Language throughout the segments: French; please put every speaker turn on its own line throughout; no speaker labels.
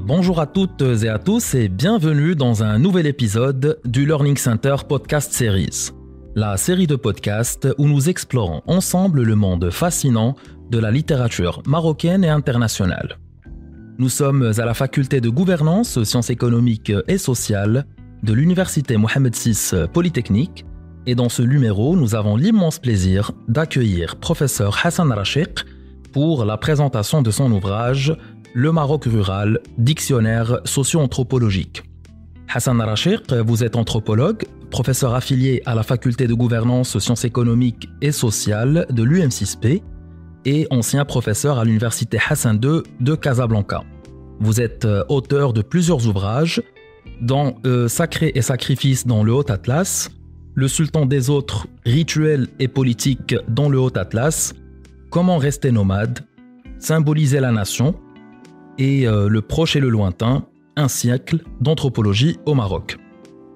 Bonjour à toutes et à tous et bienvenue dans un nouvel épisode du Learning Center Podcast Series, la série de podcasts où nous explorons ensemble le monde fascinant de la littérature marocaine et internationale. Nous sommes à la faculté de gouvernance, sciences économiques et sociales de l'université Mohamed VI Polytechnique et dans ce numéro, nous avons l'immense plaisir d'accueillir professeur Hassan Rachiq pour la présentation de son ouvrage Le Maroc rural, dictionnaire socio-anthropologique. Hassan Rachiq, vous êtes anthropologue, professeur affilié à la faculté de gouvernance, sciences économiques et sociales de l'UM6P et ancien professeur à l'université Hassan II de Casablanca. Vous êtes auteur de plusieurs ouvrages, dont Sacré et sacrifice dans le Haut-Atlas, Le sultan des autres, rituels et politiques dans le Haut-Atlas, Comment rester nomade, Symboliser la nation, et Le proche et le lointain, un siècle d'anthropologie au Maroc.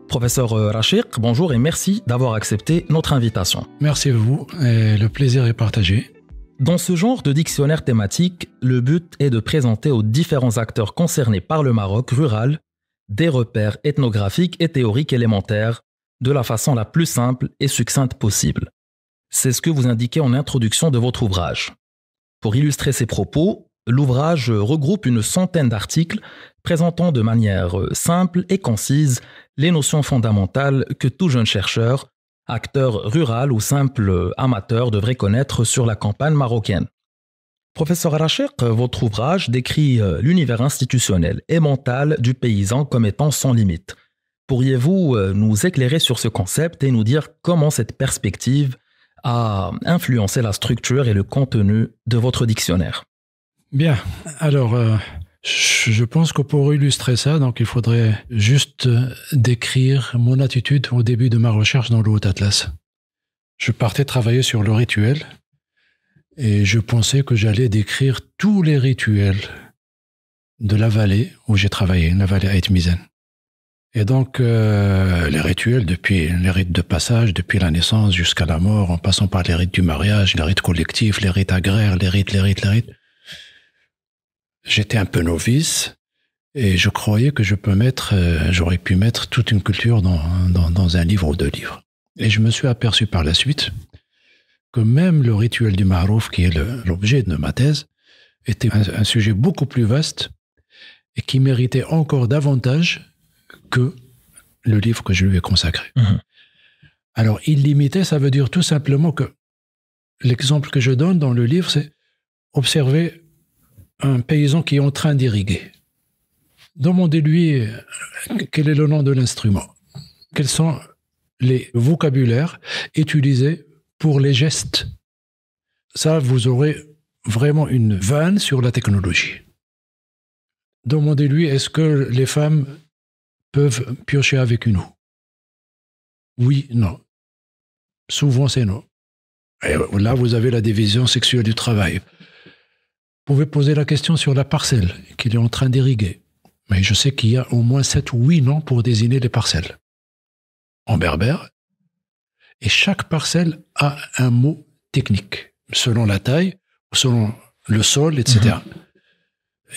Professeur Rachiq, bonjour et merci d'avoir accepté notre invitation.
Merci à vous, et le plaisir est partagé.
Dans ce genre de dictionnaire thématique, le but est de présenter aux différents acteurs concernés par le Maroc rural des repères ethnographiques et théoriques élémentaires de la façon la plus simple et succincte possible. C'est ce que vous indiquez en introduction de votre ouvrage. Pour illustrer ces propos, l'ouvrage regroupe une centaine d'articles présentant de manière simple et concise les notions fondamentales que tout jeune chercheur, acteur rural ou simple amateur devrait connaître sur la campagne marocaine. Professeur Rachiq, votre ouvrage décrit l'univers institutionnel et mental du paysan comme étant sans limite. Pourriez-vous nous éclairer sur ce concept et nous dire comment cette perspective a influencé la structure et le contenu de votre dictionnaire?
Bien, alors je pense que pour illustrer ça, donc il faudrait juste décrire mon attitude au début de ma recherche dans le Haut-Atlas. Je partais travailler sur le rituel et je pensais que j'allais décrire tous les rituels de la vallée où j'ai travaillé, la vallée Aït Mizan. Et donc, les rituels, depuis les rites de passage, depuis la naissance jusqu'à la mort, en passant par les rites du mariage, les rites collectifs, les rites agraires, les rites. J'étais un peu novice et je croyais que j'aurais pu mettre toute une culture dans un livre ou deux livres. Et je me suis aperçu par la suite que même le rituel du Marouf, qui est l'objet de ma thèse, était un sujet beaucoup plus vaste et qui méritait encore davantage que le livre que je lui ai consacré. Mmh. Alors, illimité, ça veut dire tout simplement que l'exemple que je donne dans le livre, c'est observer un paysan qui est en train d'irriguer. Demandez-lui quel est le nom de l'instrument, quels sont les vocabulaires utilisés pour les gestes. Ça, vous aurez vraiment une vanne sur la technologie. Demandez-lui, est-ce que les femmes peuvent piocher avec une houe? Oui, non. Souvent, c'est non. Et là, vous avez la division sexuelle du travail. Vous pouvez poser la question sur la parcelle qu'il est en train d'irriguer. Mais je sais qu'il y a au moins 7 ou 8 noms pour désigner les parcelles. En berbère. Et chaque parcelle a un mot technique, selon la taille, selon le sol, etc.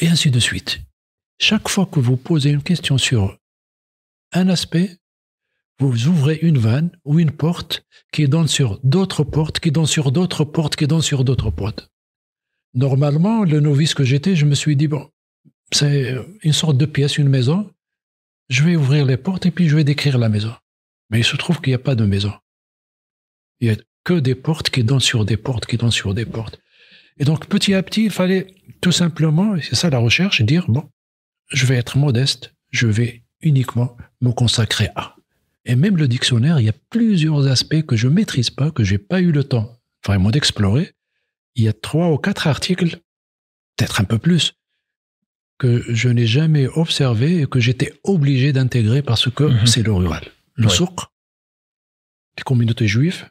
Et ainsi de suite. Chaque fois que vous posez une question sur un aspect, vous ouvrez une vanne ou une porte qui donne sur d'autres portes, qui donne sur d'autres portes, qui donne sur d'autres portes. Normalement, le novice que j'étais, je me suis dit, bon, c'est une sorte de pièce, une maison, je vais ouvrir les portes et puis je vais décrire la maison. Mais il se trouve qu'il n'y a pas de maison. Il n'y a que des portes qui donnent sur des portes, qui donnent sur des portes. Et donc, petit à petit, il fallait tout simplement, et c'est ça la recherche, dire, bon, je vais être modeste, je vais uniquement me consacrer à. Et même le dictionnaire, il y a plusieurs aspects que je ne maîtrise pas, que je n'ai pas eu le temps vraiment d'explorer. Il y a 3 ou 4 articles, peut-être un peu plus, que je n'ai jamais observé et que j'étais obligé d'intégrer parce que c'est le rural. Le souk, les communautés juives,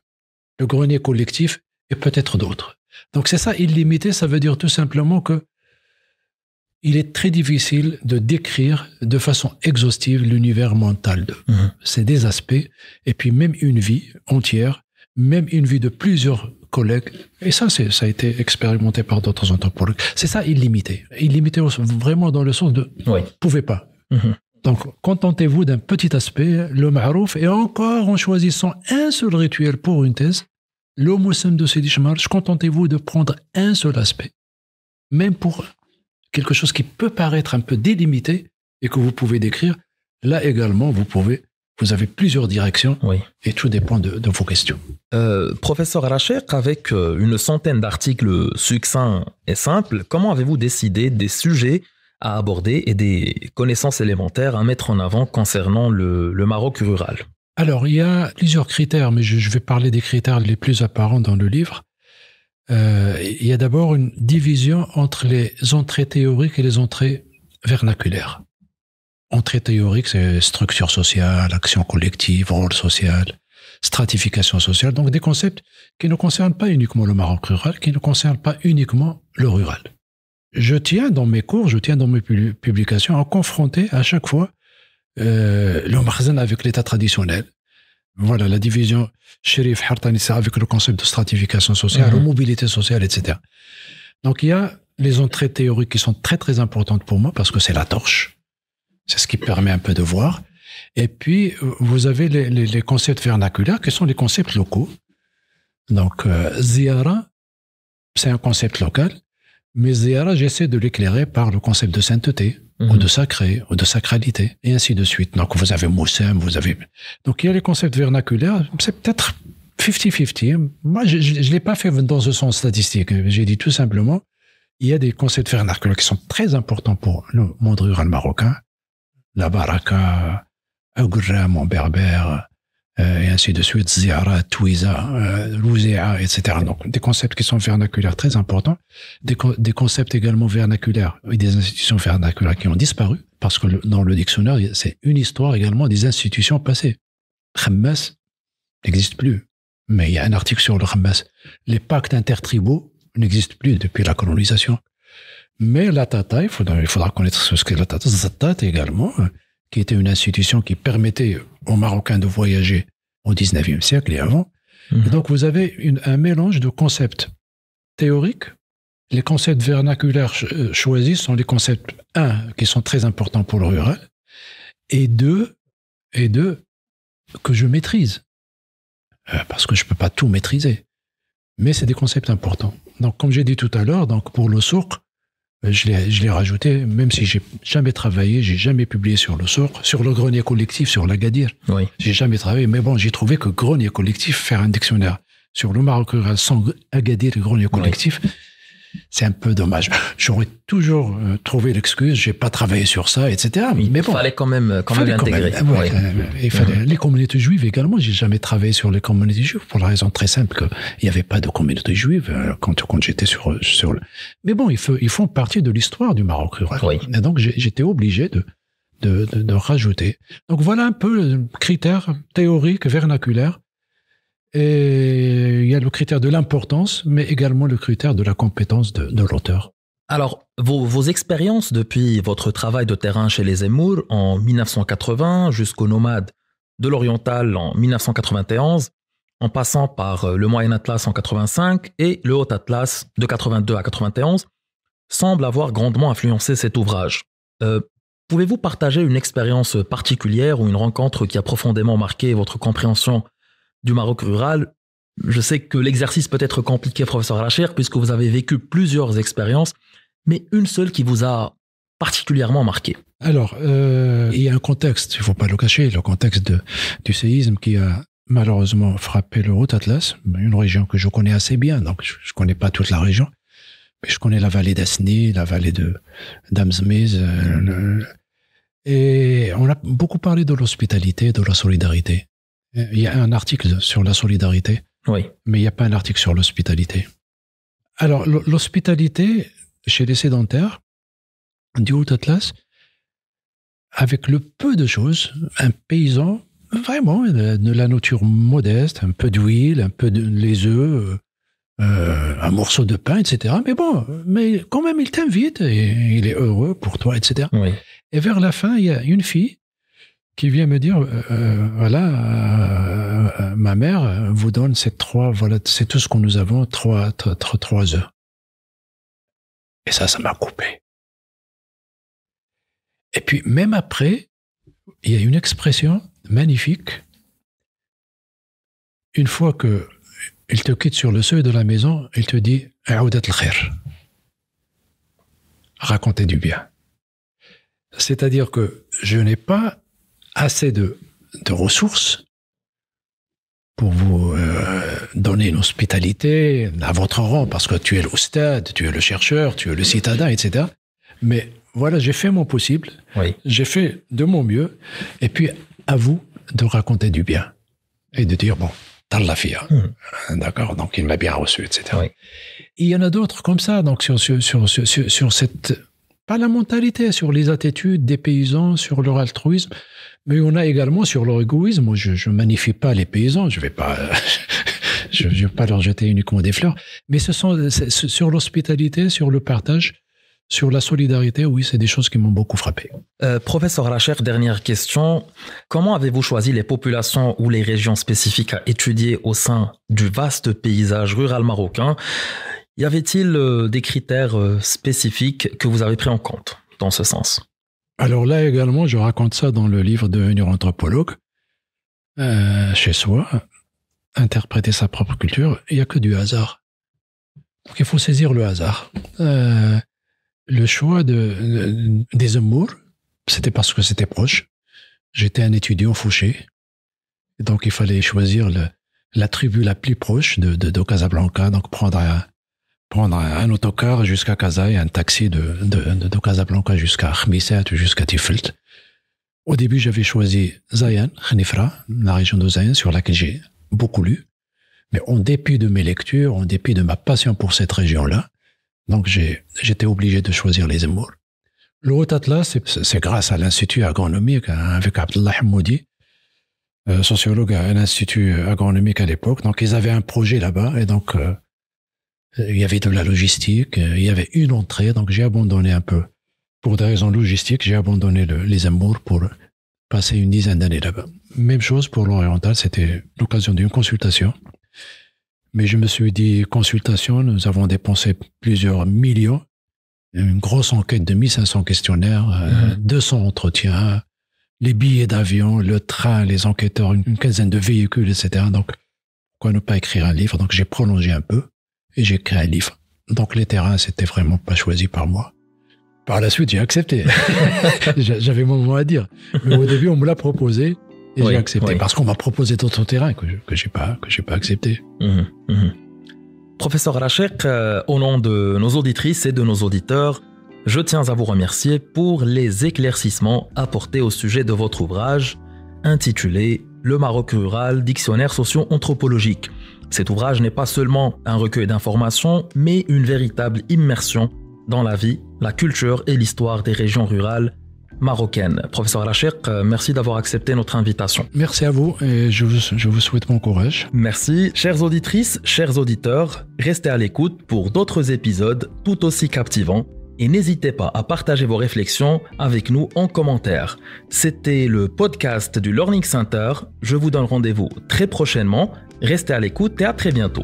le grenier collectif et peut-être d'autres. Donc c'est ça, illimité, ça veut dire tout simplement que il est très difficile de décrire de façon exhaustive l'univers mental d'eux. C'est des aspects, et puis même une vie entière, même une vie de plusieurs collègues. Et ça, ça a été expérimenté par d'autres anthropologues. C'est ça, illimité. Illimité vraiment dans le sens de
Oui.
pouvez pas. Donc, contentez-vous d'un petit aspect, le ma'rouf, et encore en choisissant un seul rituel pour une thèse, le Moussem de Sidi Chmarch, contentez-vous de prendre un seul aspect. Même pour quelque chose qui peut paraître un peu délimité et que vous pouvez décrire, là également, vous avez plusieurs directions et tout dépend de vos questions.
Professeur Rachek, avec une centaine d'articles succincts et simples, comment avez-vous décidé des sujets à aborder et des connaissances élémentaires à mettre en avant concernant le Maroc rural?
Alors, il y a plusieurs critères, mais je vais parler des critères les plus apparents dans le livre. Il y a d'abord une division entre les entrées théoriques et les entrées vernaculaires. Entrée théorique, c'est structure sociale, action collective, rôle social, stratification sociale, donc des concepts qui ne concernent pas uniquement le Maroc rural, qui ne concernent pas uniquement le rural. Je tiens dans mes cours, je tiens dans mes publications à confronter à chaque fois le Makhzen avec l'état traditionnel. Voilà, la division Chérif Hartanissa avec le concept de stratification sociale, de mobilité sociale, etc. Donc il y a les entrées théoriques qui sont très très importantes pour moi parce que c'est la torche. C'est ce qui permet un peu de voir. Et puis, vous avez les concepts vernaculaires qui sont les concepts locaux. Donc, Ziyara, c'est un concept local. Mais Ziyara, j'essaie de l'éclairer par le concept de sainteté, ou de sacré, ou de sacralité, et ainsi de suite. Donc, vous avez Moussem, vous avez... Donc, il y a les concepts vernaculaires, c'est peut-être 50-50. Moi, je ne l'ai pas fait dans ce sens statistique. J'ai dit tout simplement, il y a des concepts vernaculaires qui sont très importants pour le monde rural marocain. La baraka, Agurram en berbère, et ainsi de suite, Ziyara, Twiza, Louzéa, etc. Donc, des concepts qui sont vernaculaires très importants, des concepts également vernaculaires et des institutions vernaculaires qui ont disparu, parce que dans le dictionnaire, c'est une histoire également des institutions passées. Khammas n'existe plus, mais il y a un article sur le Khammas. Les pactes intertribaux n'existent plus depuis la colonisation. Mais la Tata, il faudra connaître ce qu'est la Tata, Zattat également, qui était une institution qui permettait aux Marocains de voyager au XIXe siècle et avant. Et donc, vous avez un mélange de concepts théoriques. Les concepts vernaculaires choisis sont les concepts, qui sont très importants pour le rural, et deux, que je maîtrise. Parce que je ne peux pas tout maîtriser. Mais c'est des concepts importants. Donc, comme j'ai dit tout à l'heure, donc pour le souk, je l'ai rajouté, même si j'ai jamais travaillé, j'ai jamais publié sur le souk, sur le grenier collectif, sur l'Agadir.
Oui.
J'ai jamais travaillé, mais bon, j'ai trouvé que grenier collectif, faire un dictionnaire sur le Maroc rural sans Agadir et grenier collectif, c'est un peu dommage. J'aurais toujours trouvé l'excuse, j'ai pas travaillé sur ça, etc.
Mais bon, fallait quand même l'intégrer.
Il fallait les communautés juives également. J'ai jamais travaillé sur les communautés juives pour la raison très simple qu'il n'y avait pas de communauté juive quand j'étais sur le. Mais bon, ils font partie de l'histoire du Maroc rural.
Oui.
Et donc j'étais obligé de rajouter. Donc voilà un peu le critère théorique vernaculaire. Et il y a le critère de l'importance, mais également le critère de la compétence de l'auteur.
Alors, vos expériences depuis votre travail de terrain chez les Zemmour en 1980 jusqu'au Nomade de l'Oriental en 1991, en passant par le Moyen Atlas en 85 et le Haut Atlas de 82 à 91, semblent avoir grandement influencé cet ouvrage. Pouvez-vous partager une expérience particulière ou une rencontre qui a profondément marqué votre compréhension du Maroc rural? Je sais que l'exercice peut être compliqué, professeur Racher, puisque vous avez vécu plusieurs expériences, mais une seule qui vous a particulièrement marqué.
Alors, il y a un contexte, il ne faut pas le cacher, le contexte du séisme qui a malheureusement frappé le Haut Atlas, une région que je connais assez bien, donc je ne connais pas toute la région, mais je connais la vallée d'Asni, la vallée d'Amzmiz, et on a beaucoup parlé de l'hospitalité, de la solidarité. Il y a un article sur la solidarité,
oui,
mais il n'y a pas un article sur l'hospitalité. Alors, l'hospitalité chez les sédentaires du Haut Atlas, avec le peu de choses, un paysan, vraiment, de la nature modeste, un peu d'huile, un peu les œufs, un morceau de pain, etc. Mais bon, mais quand même, il t'invite et il est heureux pour toi, etc.
Oui.
Et vers la fin, il y a une fille qui vient me dire, ma mère vous donne ces 3, voilà, c'est tout ce que nous avons, 3 œufs. Et ça m'a coupé. Et puis, même après, il y a une expression magnifique. Une fois qu'il te quitte sur le seuil de la maison, il te dit « Aoudat al-khair ». Racontez du bien. C'est-à-dire que je n'ai pas assez de ressources pour vous donner une hospitalité à votre rang, parce que tu es l'oustad, tu es le chercheur, tu es le citadin, etc. Mais voilà, j'ai fait mon possible, oui. J'ai fait de mon mieux, et puis à vous de raconter du bien et de dire, bon, t'as la fille, d'accord, donc il m'a bien reçu, etc. Oui. Et il y en a d'autres comme ça, donc sur cette, pas la mentalité, sur les attitudes des paysans, sur leur altruisme, mais on a également sur leur égoïsme. Moi, je magnifie pas les paysans, je vais pas leur jeter uniquement des fleurs, mais c'est sur l'hospitalité, sur le partage, sur la solidarité, oui, c'est des choses qui m'ont beaucoup frappé.
Professeur Racher, dernière question. Comment avez-vous choisi les populations ou les régions spécifiques à étudier au sein du vaste paysage rural marocain? Y avait-il des critères spécifiques que vous avez pris en compte dans ce sens?
Alors là également, je raconte ça dans le livre Devenir anthropologue. Chez soi, interpréter sa propre culture, il n'y a que du hasard. Donc il faut saisir le hasard. Le choix des Zemmour, c'était parce que c'était proche. J'étais un étudiant fauché. Et donc il fallait choisir la tribu la plus proche de Casablanca, donc prendre un autocar jusqu'à Casa et un taxi de Casablanca jusqu'à Khmissat ou jusqu'à Tifelt. Au début, j'avais choisi Zayan, Khnifra, la région de Zayan, sur laquelle j'ai beaucoup lu. Mais en dépit de mes lectures, en dépit de ma passion pour cette région-là, donc j'étais obligé de choisir les Zemmour. Le Haut-Atlas, c'est grâce à l'Institut agronomique, avec Abdallah Hammoudi, sociologue à l'Institut agronomique à l'époque. Donc ils avaient un projet là-bas, et donc il y avait de la logistique, il y avait une entrée, donc j'ai abandonné un peu. Pour des raisons logistiques, j'ai abandonné les Zemmour pour passer une dizaine d'années là-bas. Même chose pour l'Oriental, c'était l'occasion d'une consultation. Mais je me suis dit, consultation, nous avons dépensé plusieurs millions, une grosse enquête de 1500 questionnaires, 200 entretiens, les billets d'avion, le train, les enquêteurs, une quinzaine de véhicules, etc. Donc, pourquoi ne pas écrire un livre? Donc, j'ai prolongé un peu et j'ai écrit un livre. Donc, les terrains, c'était vraiment pas choisi par moi. Par la suite, j'ai accepté. J'avais mon mot à dire. Mais au début, on me l'a proposé. Et j'ai accepté, parce qu'on m'a proposé d'autres terrains que j'ai pas accepté.
Professeur Racher, au nom de nos auditrices et de nos auditeurs, je tiens à vous remercier pour les éclaircissements apportés au sujet de votre ouvrage intitulé « Le Maroc rural, dictionnaire socio-anthropologique ». Cet ouvrage n'est pas seulement un recueil d'informations, mais une véritable immersion dans la vie, la culture et l'histoire des régions rurales marocaine. Professeur Racher, merci d'avoir accepté notre invitation.
Merci à vous et je vous souhaite bon courage.
Merci. Chères auditrices, chers auditeurs, restez à l'écoute pour d'autres épisodes tout aussi captivants et n'hésitez pas à partager vos réflexions avec nous en commentaire. C'était le podcast du Learning Center. Je vous donne rendez-vous très prochainement. Restez à l'écoute et à très bientôt.